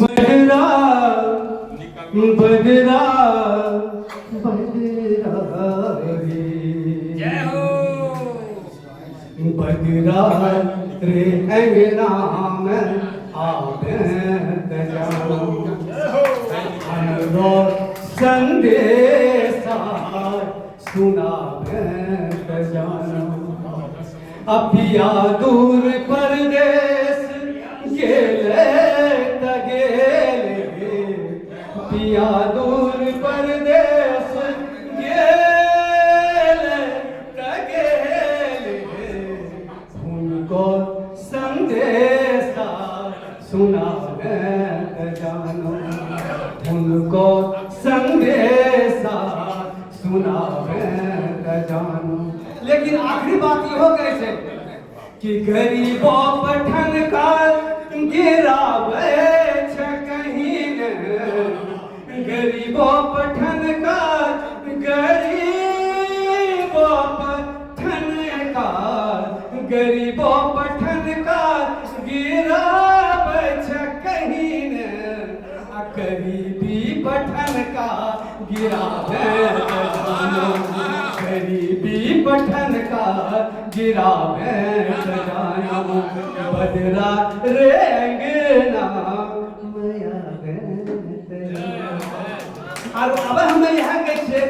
बदरा बदरा बदरा रे जय हो बदरा रे अंगना में आवे जानो हमरो संदेशा सुनावे जानो अपिया दूर परदेश गेले तगेले पिया दूर परदेश गेले तगेले उनको संदेशा सुनावे जानो उनको संदेशा सुनावे जानो। लेकिन आखिरी बात ये हो कैसे कि गरीबों पठन का गिरावे कहीं न गरीबों पठन का गरीबों पठन का गरीबों पठन का गिरावे कहीं न गरीबी पठन का गिरावे गरीबी पठन का गिरावे जानो बदरा रेंगना और अब हमें यहाँ कैसे